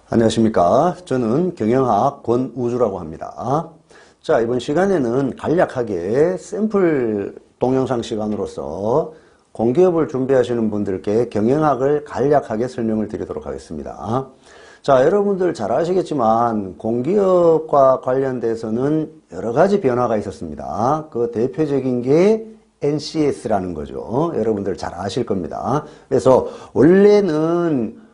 안녕하십니까. 저는 경영학 권우주라고 합니다. 자, 이번 시간에는 간략하게 샘플 동영상 시간으로서 공기업을 준비하시는 분들께 경영학을 간략하게 설명을 드리도록 하겠습니다. 자, 여러분들 잘 아시겠지만 공기업과 관련돼서는 여러 가지 변화가 있었습니다. 그 대표적인 게 NCS라는 거죠. 여러분들 잘 아실 겁니다. 그래서 원래는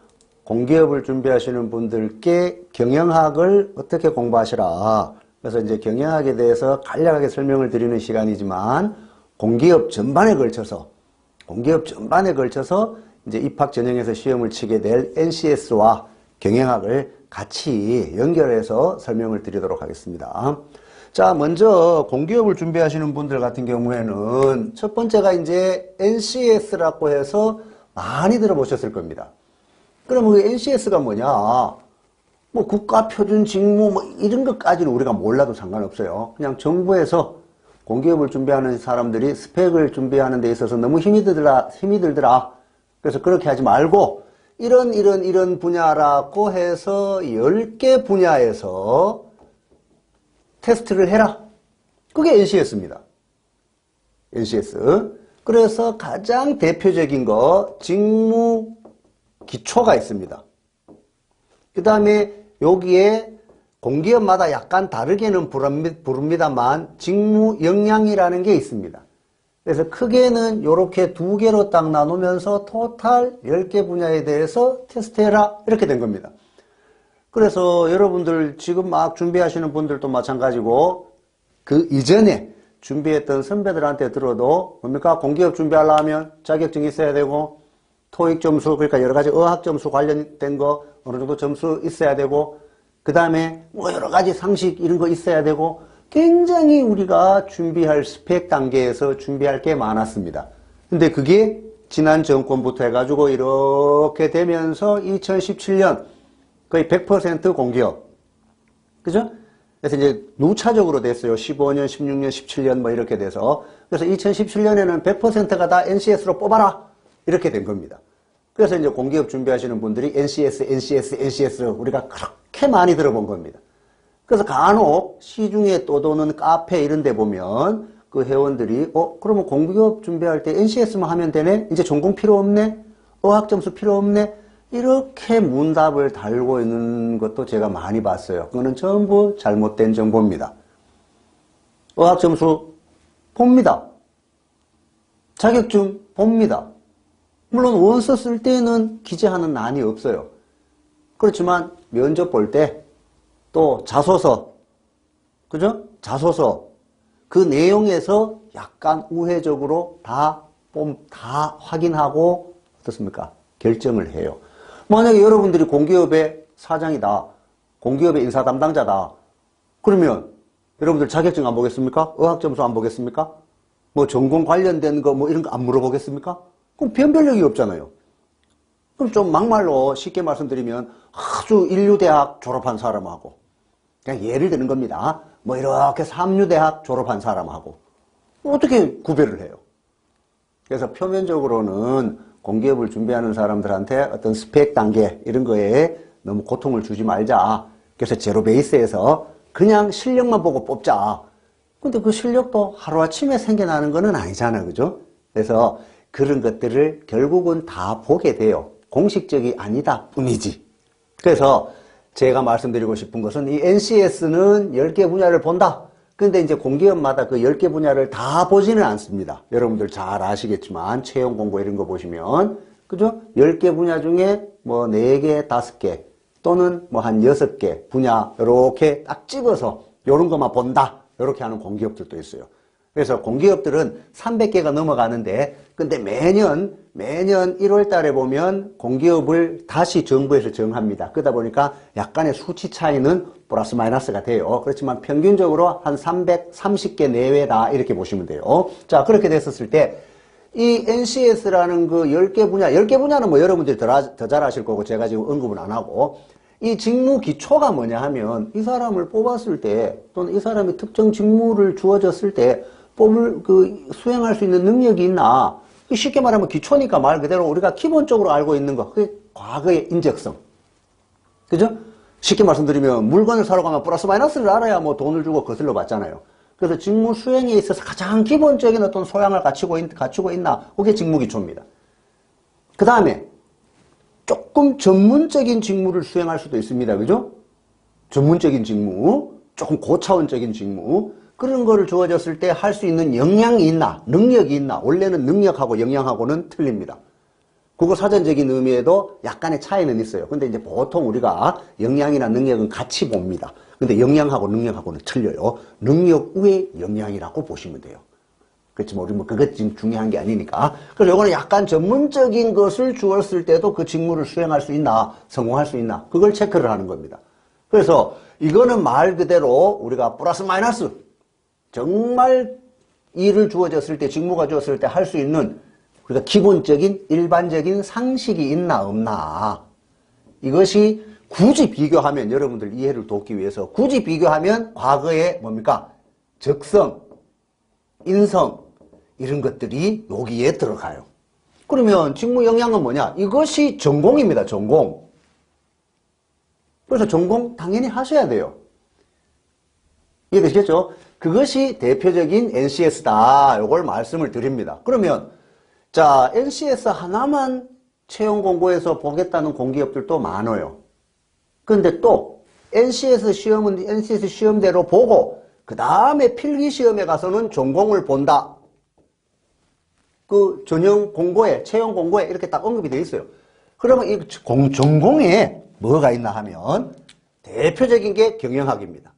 공기업을 준비하시는 분들께 경영학을 어떻게 공부하시라. 그래서 이제 경영학에 대해서 간략하게 설명을 드리는 시간이지만 공기업 전반에 걸쳐서 이제 입학 전형에서 시험을 치게 될 NCS와 경영학을 같이 연결해서 설명을 드리도록 하겠습니다. 자, 먼저 공기업을 준비하시는 분들 같은 경우에는 첫 번째가 이제 NCS라고 해서 많이 들어보셨을 겁니다. 그럼 그 NCS가 뭐냐? 뭐 국가표준 직무 뭐 이런 것까지는 우리가 몰라도 상관없어요. 그냥 정부에서 공기업을 준비하는 사람들이 스펙을 준비하는 데 있어서 너무 힘이 들더라. 그래서 그렇게 하지 말고 이런 분야라고 해서 10개 분야에서 테스트를 해라. 그게 NCS입니다. NCS. 그래서 가장 대표적인 거 직무 기초가 있습니다. 그 다음에 여기에 공기업마다 약간 다르게는 부릅니다만 직무 역량이라는 게 있습니다. 그래서 크게는 이렇게 두 개로 딱 나누면서 토탈 10개 분야에 대해서 테스트해라 이렇게 된 겁니다. 그래서 여러분들 지금 막 준비하시는 분들도 마찬가지고 그 이전에 준비했던 선배들한테 들어도 뭡니까? 공기업 준비하려면 자격증이 있어야 되고 토익 점수, 그러니까 여러 가지 어학 점수 관련된 거 어느 정도 점수 있어야 되고, 그 다음에 뭐 여러 가지 상식 이런 거 있어야 되고, 굉장히 우리가 준비할 스펙 단계에서 준비할 게 많았습니다. 근데 그게 지난 정권부터 해가지고 이렇게 되면서 2017년 거의 100% 공기업. 그죠? 그래서 이제 누차적으로 됐어요. 15년, 16년, 17년 뭐 이렇게 돼서. 그래서 2017년에는 100%가 다 NCS로 뽑아라. 이렇게 된 겁니다. 그래서 이제 공기업 준비하시는 분들이 NCS 우리가 그렇게 많이 들어본 겁니다. 그래서 간혹 시중에 떠도는 카페 이런 데 보면 그 회원들이 그러면 공기업 준비할 때 NCS만 하면 되네? 이제 전공 필요 없네? 어학 점수 필요 없네? 이렇게 문답을 달고 있는 것도 제가 많이 봤어요. 그거는 전부 잘못된 정보입니다. 어학 점수 봅니다. 자격증 봅니다. 물론 원서 쓸 때는 기재하는 난이 없어요. 그렇지만 면접 볼 때 또 자소서, 그죠? 자소서 그 내용에서 약간 우회적으로 다 확인하고 어떻습니까? 결정을 해요. 만약에 여러분들이 공기업의 사장이다, 공기업의 인사 담당자다, 그러면 여러분들 자격증 안 보겠습니까? 어학 점수 안 보겠습니까? 뭐 전공 관련된 거 뭐 이런 거 안 물어보겠습니까? 그럼 변별력이 없잖아요. 그럼 좀 막말로 쉽게 말씀드리면 아주 인류대학 졸업한 사람하고 그냥 예를 드는 겁니다. 뭐 이렇게 삼류대학 졸업한 사람하고 어떻게 구별을 해요? 그래서 표면적으로는 공기업을 준비하는 사람들한테 어떤 스펙 단계 이런 거에 너무 고통을 주지 말자. 그래서 제로 베이스에서 그냥 실력만 보고 뽑자. 근데 그 실력도 하루아침에 생겨나는 거는 아니잖아요. 그죠? 그래서 그런 것들을 결국은 다 보게 돼요. 공식적이 아니다 뿐이지. 그래서 제가 말씀드리고 싶은 것은 이 NCS는 10개 분야를 본다. 근데 이제 공기업마다 그 10개 분야를 다 보지는 않습니다. 여러분들 잘 아시겠지만 채용 공고 이런 거 보시면 그죠? 10개 분야 중에 뭐 4개, 5개 또는 뭐 한 6개 분야 이렇게 딱 집어서 이런 것만 본다. 이렇게 하는 공기업들도 있어요. 그래서 공기업들은 300개가 넘어가는데 근데 매년 1월 달에 보면 공기업을 다시 정부에서 정합니다. 그러다 보니까 약간의 수치 차이는 플러스 마이너스가 돼요. 그렇지만 평균적으로 한 330개 내외다 이렇게 보시면 돼요. 자, 그렇게 됐었을 때 이 NCS라는 그 10개 분야는 뭐 여러분들이 더 잘 아실 거고 제가 지금 언급은 안 하고 이 직무 기초가 뭐냐 하면 이 사람을 뽑았을 때 또는 이 사람이 특정 직무를 주어졌을 때 수행할 수 있는 능력이 있나? 쉽게 말하면 기초니까 말 그대로 우리가 기본적으로 알고 있는 거. 그게 과거의 인적성. 그죠? 쉽게 말씀드리면 물건을 사러 가면 플러스 마이너스를 알아야 뭐 돈을 주고 거슬러 받잖아요. 그래서 직무 수행에 있어서 가장 기본적인 어떤 소양을 갖추고 있나? 그게 직무기초입니다. 그 다음에 조금 전문적인 직무를 수행할 수도 있습니다. 그죠? 전문적인 직무, 조금 고차원적인 직무, 그런 거를 주어졌을 때 할 수 있는 역량이 있나, 능력이 있나. 원래는 능력하고 역량하고는 틀립니다. 국어 사전적인 의미에도 약간의 차이는 있어요. 근데 이제 보통 우리가 역량이나 능력은 같이 봅니다. 근데 역량하고 능력하고는 틀려요. 능력 외 역량이라고 보시면 돼요. 그렇지만 우리 뭐 그것 지금 중요한 게 아니니까. 그래서 이거는 약간 전문적인 것을 주었을 때도 그 직무를 수행할 수 있나, 성공할 수 있나, 그걸 체크를 하는 겁니다. 그래서 이거는 말 그대로 우리가 플러스 마이너스, 정말 일을 주어졌을 때, 직무가 주어졌을 때 할 수 있는 우리가 기본적인 일반적인 상식이 있나 없나. 이것이 굳이 비교하면, 여러분들 이해를 돕기 위해서 굳이 비교하면 과거에 뭡니까? 적성, 인성, 이런 것들이 여기에 들어가요. 그러면 직무 역량은 뭐냐? 이것이 전공입니다. 전공. 그래서 전공 당연히 하셔야 돼요. 이해되시겠죠? 그것이 대표적인 NCS다. 이걸 말씀을 드립니다. 그러면 자, NCS 하나만 채용 공고에서 보겠다는 공기업들도 많아요. 근데 또 NCS 시험은 NCS 시험대로 보고 그 다음에 필기 시험에 가서는 전공을 본다. 그 전형 공고에, 채용 공고에 이렇게 딱 언급이 되어 있어요. 그러면 이 전공에 뭐가 있나 하면 대표적인 게 경영학입니다.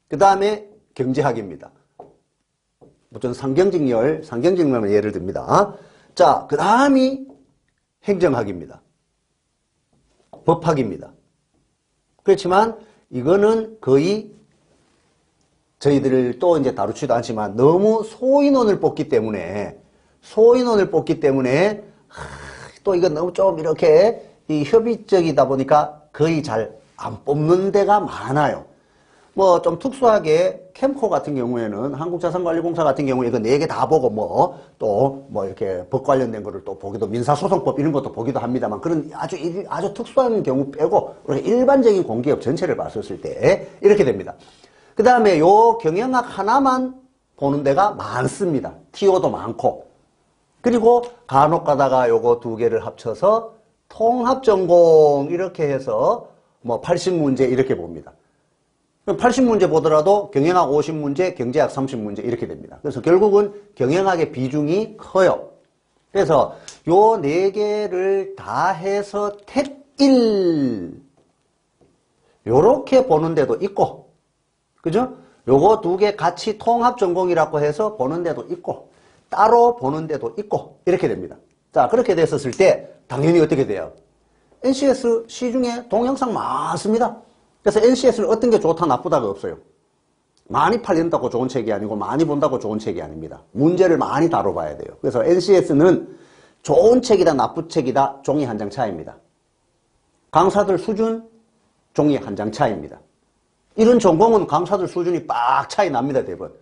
그 다음에 경제학입니다. 전 상경직렬만 예를 듭니다. 자, 그 다음이 행정학입니다. 법학입니다. 그렇지만 이거는 거의 저희들을 또 이제 다루지도 않지만 너무 소인원을 뽑기 때문에 또 이건 너무 좀 이렇게 이 협의적이다 보니까 거의 잘 안 뽑는 데가 많아요. 뭐 좀 특수하게 캠코 같은 경우에는 한국자산관리공사 같은 경우에 이거 4개 다 보고 또 이렇게 법 관련된 거를 또 보기도 민사소송법 이런 것도 보기도 합니다만 그런 아주 특수한 경우 빼고 우리가 일반적인 공기업 전체를 봤었을 때 이렇게 됩니다. 그 다음에 요 경영학 하나만 보는 데가 많습니다. TO도 많고. 그리고 간혹 가다가 요거 2개를 합쳐서 통합전공 이렇게 해서 80문제 이렇게 봅니다. 80문제 보더라도 경영학 50문제, 경제학 30문제 이렇게 됩니다. 그래서 결국은 경영학의 비중이 커요. 그래서 요 4개를 다 해서 탭1 요렇게 보는 데도 있고, 그죠? 요거 2개 같이 통합전공이라고 해서 보는 데도 있고, 따로 보는 데도 있고 이렇게 됩니다. 자, 그렇게 됐었을 때 당연히 어떻게 돼요? NCS 시중에 동영상 많습니다. 그래서 NCS는 어떤 게 좋다 나쁘다가 없어요. 많이 팔린다고 좋은 책이 아니고 많이 본다고 좋은 책이 아닙니다. 문제를 많이 다뤄봐야 돼요. 그래서 NCS는 좋은 책이다 나쁜 책이다 종이 한 장 차이입니다. 강사들 수준 종이 한 장 차이입니다. 이런 전공은 강사들 수준이 빡 차이 납니다. 대부분.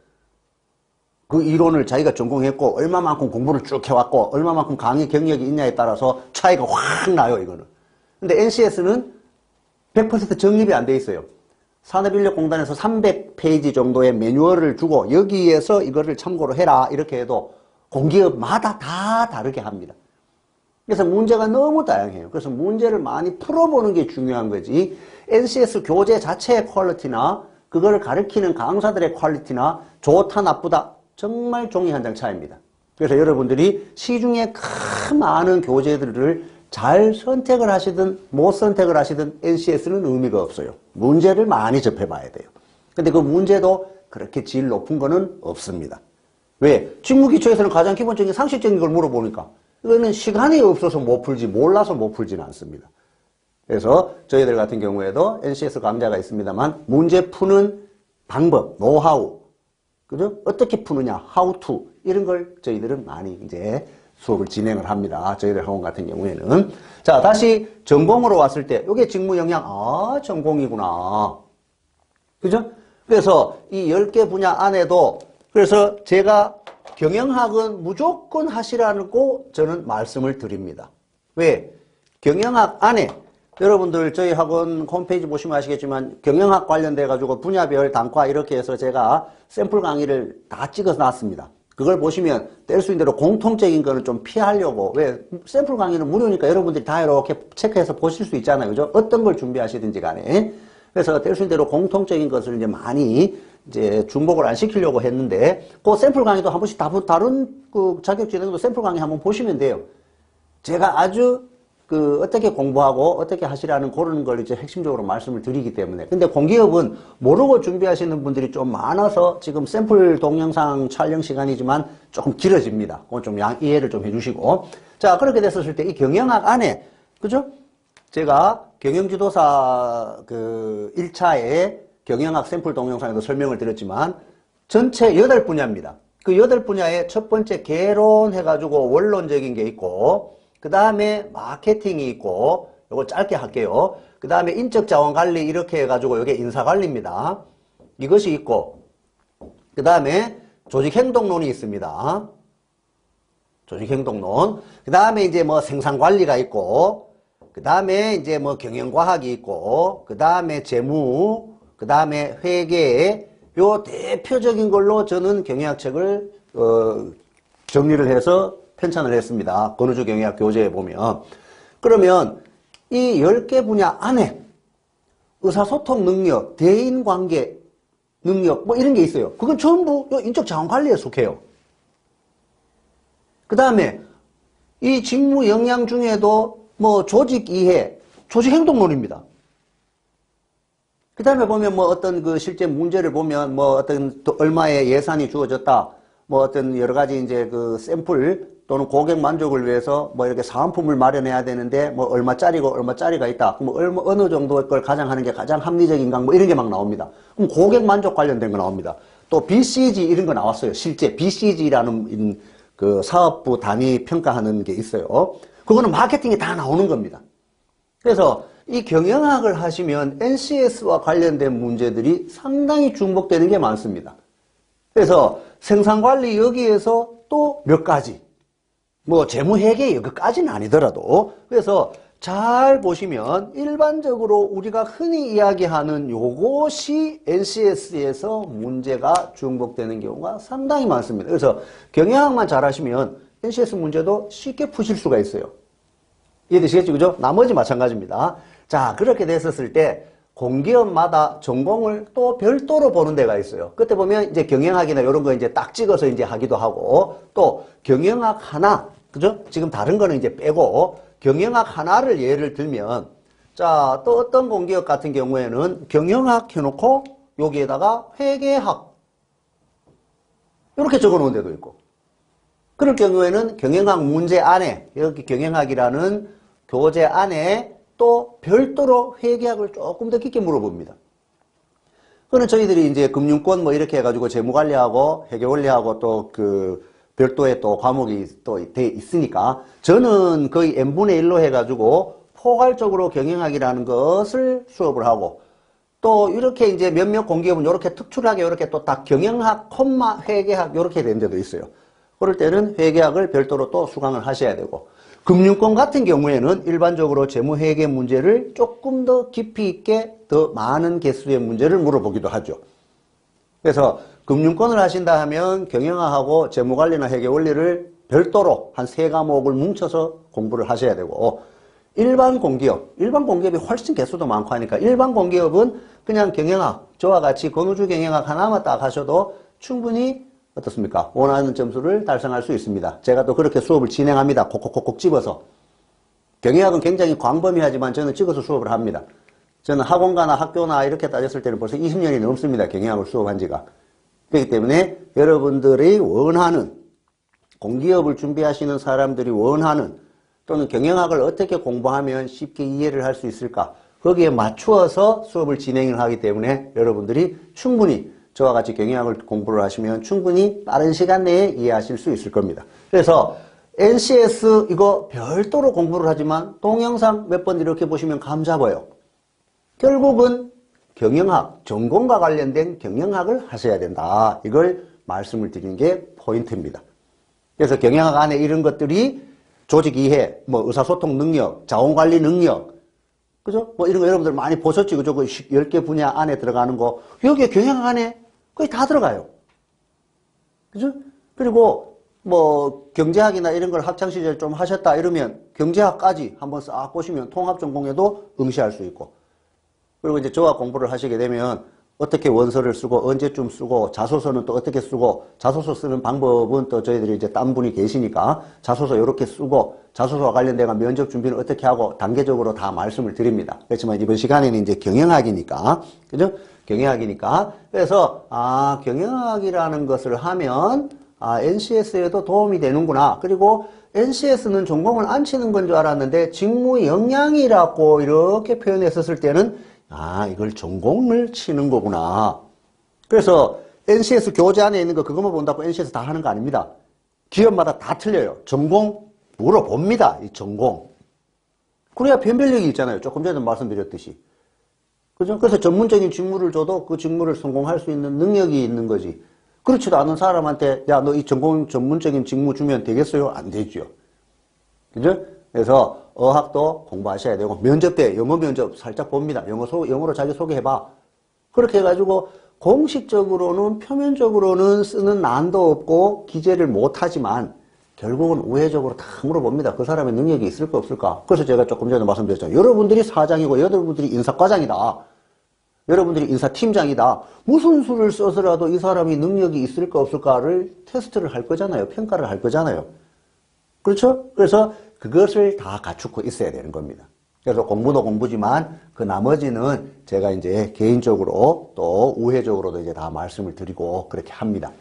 그 이론을 자기가 전공했고 얼마만큼 공부를 쭉 해왔고 얼마만큼 강의 경력이 있냐에 따라서 차이가 확 나요. 이거는. 근데 NCS는 100% 정립이 안 돼 있어요. 산업인력공단에서 300페이지 정도의 매뉴얼을 주고 여기에서 이거를 참고로 해라 이렇게 해도 공기업마다 다 다르게 합니다. 그래서 문제가 너무 다양해요. 그래서 문제를 많이 풀어보는 게 중요한 거지 NCS 교재 자체의 퀄리티나 그거를 가르치는 강사들의 퀄리티나 좋다 나쁘다 정말 종이 한 장 차이입니다. 그래서 여러분들이 시중에 큰 많은 교재들을 잘 선택을 하시든 못 선택을 하시든 NCS는 의미가 없어요. 문제를 많이 접해봐야 돼요. 근데 그 문제도 그렇게 질 높은 거는 없습니다. 왜? 직무기초에서는 가장 기본적인 상식적인 걸 물어보니까 이거는 시간이 없어서 못 풀지 몰라서 못 풀지는 않습니다. 그래서 저희들 같은 경우에도 NCS 강좌가 있습니다만 문제 푸는 방법, 노하우, 그죠? 어떻게 푸느냐, how to 이런 걸 저희들은 많이 이제 수업을 진행을 합니다. 저희들 학원 같은 경우에는. 자, 다시 전공으로 왔을 때, 이게 직무 역량, 전공이구나. 그죠? 그래서 이 10개 분야 안에도, 그래서 제가 경영학은 무조건 하시라고 저는 말씀을 드립니다. 왜? 경영학 안에 여러분들 저희 학원 홈페이지 보시면 아시겠지만 경영학 관련돼 가지고 분야별 단과 이렇게 해서 제가 샘플 강의를 다 찍어서 놨습니다. 그걸 보시면 뗄 수 있는 대로 공통적인 거는 좀 피하려고, 왜 샘플 강의는 무료니까 여러분들이 다 이렇게 체크해서 보실 수 있잖아요. 그죠? 어떤 걸 준비하시든지 간에. 그래서 뗄 수 있는 대로 공통적인 것을 이제 많이 이제 중복을 안 시키려고 했는데, 그 샘플 강의도 한 번씩 다른 그 자격진행도 샘플 강의 한번 보시면 돼요. 제가 아주 어떻게 공부하고 어떻게 하시라는 그런 걸 이제 핵심적으로 말씀을 드리기 때문에. 근데 공기업은 모르고 준비하시는 분들이 좀 많아서 지금 샘플 동영상 촬영 시간이지만 조금 길어집니다. 그건 좀 이해를 좀 해주시고. 자, 그렇게 됐었을 때 이 경영학 안에, 그죠? 제가 경영지도사 1차에 경영학 샘플 동영상에도 설명을 드렸지만 전체 8분야입니다. 그 8분야에 첫 번째 개론 해가지고 원론적인 게 있고, 그 다음에 마케팅이 있고, 요거 짧게 할게요. 그 다음에 인적자원관리 이렇게 해가지고 요게 인사관리입니다. 이것이 있고, 그 다음에 조직행동론이 있습니다. 조직행동론. 그 다음에 이제 뭐 생산관리가 있고, 그 다음에 이제 뭐 경영과학이 있고, 그 다음에 재무, 그 다음에 회계, 요 대표적인 걸로 저는 경영학책을 정리를 해서 편찬을 했습니다. 권우주 경영학 교재에 보면. 그러면 이 10개 분야 안에 의사소통 능력, 대인관계 능력 뭐 이런 게 있어요. 그건 전부 인적자원관리에 속해요. 그 다음에 이 직무 역량 중에도 뭐 조직이해, 조직행동론입니다. 그 다음에 보면 뭐 어떤 그 실제 문제를 보면 뭐 어떤 얼마의 예산이 주어졌다. 뭐 어떤 여러 가지 이제 그 샘플 또는 고객 만족을 위해서 뭐 이렇게 사은품을 마련해야 되는데 뭐 얼마짜리고 얼마짜리가 있다. 뭐 어느 정도 걸 가장하는 게 가장 합리적인가 뭐 이런 게 막 나옵니다. 그럼 고객 만족 관련된 거 나옵니다. 또 BCG 이런 거 나왔어요. 실제 BCG라는 그 사업부 단위 평가하는 게 있어요. 그거는 마케팅에 다 나오는 겁니다. 그래서 이 경영학을 하시면 NCS와 관련된 문제들이 상당히 중복되는 게 많습니다. 그래서 생산관리 여기에서 또 몇 가지, 뭐 재무회계 여기까지는 아니더라도, 그래서 잘 보시면 일반적으로 우리가 흔히 이야기하는 요것이 NCS에서 문제가 중복되는 경우가 상당히 많습니다. 그래서 경영학만 잘 하시면 NCS 문제도 쉽게 푸실 수가 있어요. 이해되시겠죠? 그죠? 나머지 마찬가지입니다. 자, 그렇게 됐었을 때 공기업마다 전공을 또 별도로 보는 데가 있어요. 그때 보면 이제 경영학이나 이런 거 이제 딱 찍어서 이제 하기도 하고, 또 경영학 하나, 그죠? 지금 다른 거는 이제 빼고 경영학 하나를 예를 들면, 자, 또 어떤 공기업 같은 경우에는 경영학 해놓고 여기에다가 회계학 이렇게 적어 놓은 데도 있고, 그럴 경우에는 경영학 문제 안에, 여기 경영학이라는 교재 안에 또 별도로 회계학을 조금 더 깊게 물어봅니다. 그거는 저희들이 이제 금융권 뭐 이렇게 해가지고 재무관리하고 회계원리하고 또 그 별도의 또 과목이 또 돼 있으니까 저는 거의 n분의 1로 해가지고 포괄적으로 경영학이라는 것을 수업을 하고, 또 이렇게 이제 몇몇 공기업은 이렇게 특출하게 이렇게 또 딱 경영학, 회계학 이렇게 된 데도 있어요. 그럴 때는 회계학을 별도로 또 수강을 하셔야 되고, 금융권 같은 경우에는 일반적으로 재무회계 문제를 조금 더 깊이 있게 더 많은 개수의 문제를 물어보기도 하죠. 그래서 금융권을 하신다 하면 경영학하고 재무관리나 회계원리를 별도로 한 3과목을 뭉쳐서 공부를 하셔야 되고, 일반 공기업이 훨씬 개수도 많고 하니까 일반 공기업은 그냥 경영학, 저와 같이 권우주 경영학 하나만 딱 하셔도 충분히 어떻습니까? 원하는 점수를 달성할 수 있습니다. 제가 또 그렇게 수업을 진행합니다. 콕콕콕콕 집어서. 경영학은 굉장히 광범위하지만 저는 찍어서 수업을 합니다. 저는 학원가나 학교나 이렇게 따졌을 때는 벌써 20년이 넘습니다. 경영학을 수업한 지가. 그렇기 때문에 여러분들이 원하는, 공기업을 준비하시는 사람들이 원하는, 또는 경영학을 어떻게 공부하면 쉽게 이해를 할 수 있을까? 거기에 맞추어서 수업을 진행을 하기 때문에 여러분들이 충분히 저와 같이 경영학을 공부를 하시면 충분히 빠른 시간 내에 이해하실 수 있을 겁니다. 그래서 NCS 이거 별도로 공부를 하지만 동영상 몇 번 이렇게 보시면 감 잡아요. 결국은 경영학, 전공과 관련된 경영학을 하셔야 된다. 이걸 말씀을 드리는 게 포인트입니다. 그래서 경영학 안에 이런 것들이 조직 이해, 뭐 의사소통 능력, 자원관리 능력, 그죠? 뭐 이런 거 여러분들 많이 보셨지, 그죠? 그 10개 분야 안에 들어가는 거. 여기에 경영학 안에 거의 다 들어가요. 그죠? 그리고 뭐 경제학이나 이런 걸 학창시절 좀 하셨다 이러면 경제학까지 한번 싹 보시면 통합전공에도 응시할 수 있고. 그리고 이제 저와 공부를 하시게 되면 어떻게 원서를 쓰고 언제쯤 쓰고 자소서는 또 어떻게 쓰고 자소서 쓰는 방법은 또 저희들이 이제 딴 분이 계시니까 자소서 이렇게 쓰고 자소서와 관련된 면접 준비는 어떻게 하고 단계적으로 다 말씀을 드립니다. 그렇지만 이번 시간에는 이제 경영학이니까, 그죠? 경영학이니까. 그래서, 경영학이라는 것을 하면, NCS에도 도움이 되는구나. 그리고 NCS는 전공을 안 치는 건 줄 알았는데, 직무 역량이라고 이렇게 표현했었을 때는, 이걸 전공을 치는 거구나. 그래서 NCS 교재 안에 있는 거 그것만 본다고 NCS 다 하는 거 아닙니다. 기업마다 다 틀려요. 전공 물어봅니다. 이 전공. 그래야 변별력이 있잖아요. 조금 전에 말씀드렸듯이. 그죠? 그래서 전문적인 직무를 줘도 그 직무를 성공할 수 있는 능력이 있는 거지. 그렇지도 않은 사람한테 야, 너 이 전문적인 직무 주면 되겠어요? 안 되죠. 그죠? 그래서 어학도 공부하셔야 되고 면접 때 영어 면접 살짝 봅니다. 영어로 자기 소개해봐. 그렇게 해가지고 공식적으로는 표면적으로는 쓰는 난도 없고 기재를 못하지만 결국은 우회적으로 다 물어봅니다. 그 사람의 능력이 있을까 없을까. 그래서 제가 조금 전에 말씀드렸잖아요. 여러분들이 사장이고 여러분들이 인사과장이다. 여러분들이 인사팀장이다. 무슨 수를 써서라도 이 사람이 능력이 있을까 없을까를 테스트를 할 거잖아요. 평가를 할 거잖아요. 그렇죠? 그래서 그것을 다 갖추고 있어야 되는 겁니다. 그래서 공부도 공부지만 그 나머지는 제가 이제 개인적으로 또 우회적으로도 이제 다 말씀을 드리고 그렇게 합니다.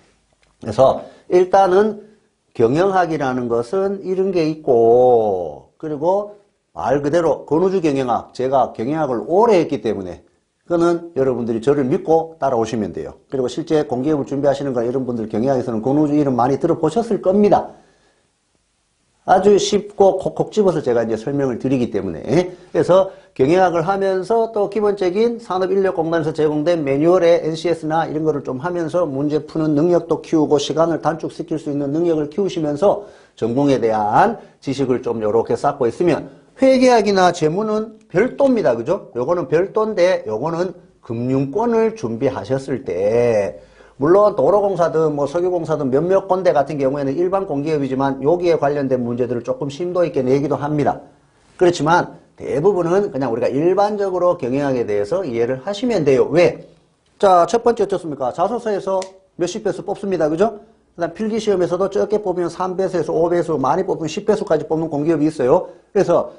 그래서 일단은 경영학이라는 것은 이런 게 있고, 그리고 말 그대로 건우주 경영학, 제가 경영학을 오래 했기 때문에 그거는 여러분들이 저를 믿고 따라오시면 돼요. 그리고 실제 공기업을 준비하시는 거 이런 분들 경영학에서는 건우주 이름 많이 들어보셨을 겁니다. 아주 쉽고 콕콕 집어서 제가 이제 설명을 드리기 때문에. 그래서 경영학을 하면서 또 기본적인 산업인력공단에서 제공된 매뉴얼의 NCS나 이런 거를 좀 하면서 문제 푸는 능력도 키우고 시간을 단축시킬 수 있는 능력을 키우시면서 전공에 대한 지식을 좀 이렇게 쌓고 있으면 회계학이나 재무는 별도입니다. 그죠? 요거는 별도인데 요거는 금융권을 준비하셨을 때 물론 도로공사든 뭐 석유공사든 몇몇 군데 같은 경우에는 일반 공기업이지만 여기에 관련된 문제들을 조금 심도 있게 내기도 합니다. 그렇지만 대부분은 그냥 우리가 일반적으로 경영학에 대해서 이해를 하시면 돼요. 왜? 자, 첫 번째 어떻습니까? 자소서에서 몇십 배수 뽑습니다. 그죠? 그다음 필기시험에서도 적게 뽑으면 3배수에서 5배수, 많이 뽑으면 10배수까지 뽑는 공기업이 있어요. 그래서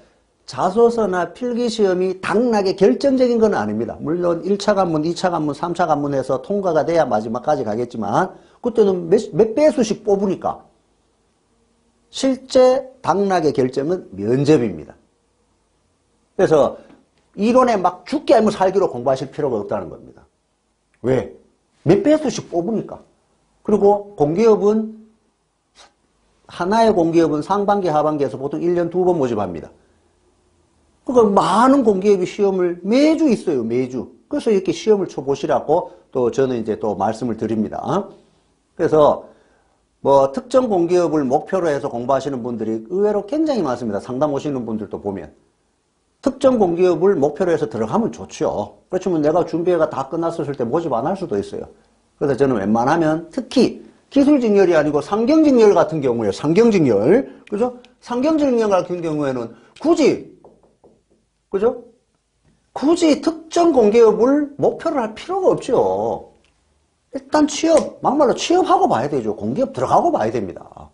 자소서나 필기시험이 당락에 결정적인 건 아닙니다. 물론 1차 관문, 2차 관문, 3차 관문에서 통과가 돼야 마지막까지 가겠지만 그때는 몇 배수씩 뽑으니까 실제 당락의 결정은 면접입니다. 그래서 이론에 막 죽게 알면 살기로 공부하실 필요가 없다는 겁니다. 왜? 몇 배수씩 뽑으니까. 그리고 공기업은 하나의 공기업은 상반기, 하반기에서 보통 1년 2번 모집합니다. 그러니까 많은 공기업이 시험을 매주 있어요, 매주. 그래서 이렇게 시험을 쳐보시라고 또 저는 이제 또 말씀을 드립니다. 그래서 뭐 특정 공기업을 목표로 해서 공부하시는 분들이 의외로 굉장히 많습니다. 상담 오시는 분들도 보면. 특정 공기업을 목표로 해서 들어가면 좋죠. 그렇지만 내가 준비가 다 끝났을 때 모집 안 할 수도 있어요. 그래서 저는 웬만하면 특히 기술직렬이 아니고 상경직렬 같은 경우에 상경직렬, 그죠? 상경직렬 같은 경우에는 그죠? 굳이 특정 공기업을 목표로 할 필요가 없죠. 일단 막말로 취업하고 봐야 되죠. 공기업 들어가고 봐야 됩니다.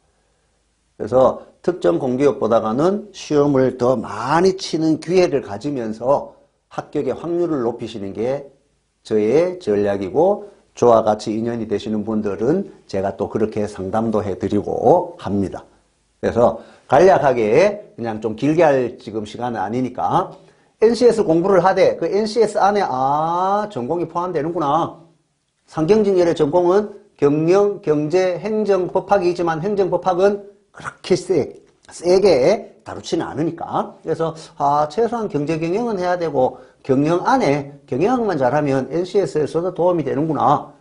그래서 특정 공기업보다는 시험을 더 많이 치는 기회를 가지면서 합격의 확률을 높이시는 게 저의 전략이고 저와 같이 인연이 되시는 분들은 제가 또 그렇게 상담도 해드리고 합니다. 그래서 간략하게 그냥 좀 길게 할 지금 시간은 아니니까 NCS 공부를 하되 그 NCS 안에 전공이 포함되는구나. 상경직렬의 전공은 경영, 경제, 행정, 법학이지만 행정법학은 그렇게 세게 다루지는 않으니까. 그래서 최소한 경제 경영은 해야 되고 경영 안에 경영학만 잘하면 NCS에서도 도움이 되는구나.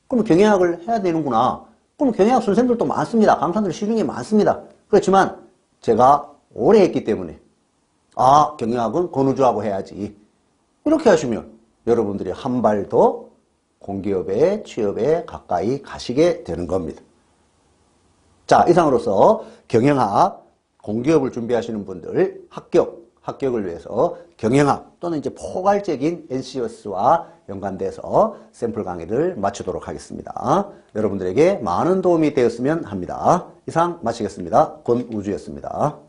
그럼 경영학을 해야 되는구나. 그럼 경영학 선생님들도 많습니다. 강사들 시중에 많습니다. 그렇지만 제가 오래 했기 때문에 아, 경영학은 권우주하고 해야지. 이렇게 하시면 여러분들이 한 발 더 공기업의 취업에 가까이 가시게 되는 겁니다. 자, 이상으로서 경영학, 공기업을 준비하시는 분들 합격을 위해서 경영학 또는 이제 포괄적인 NCS와 연관돼서 샘플 강의를 마치도록 하겠습니다. 여러분들에게 많은 도움이 되었으면 합니다. 이상 마치겠습니다. 권우주였습니다.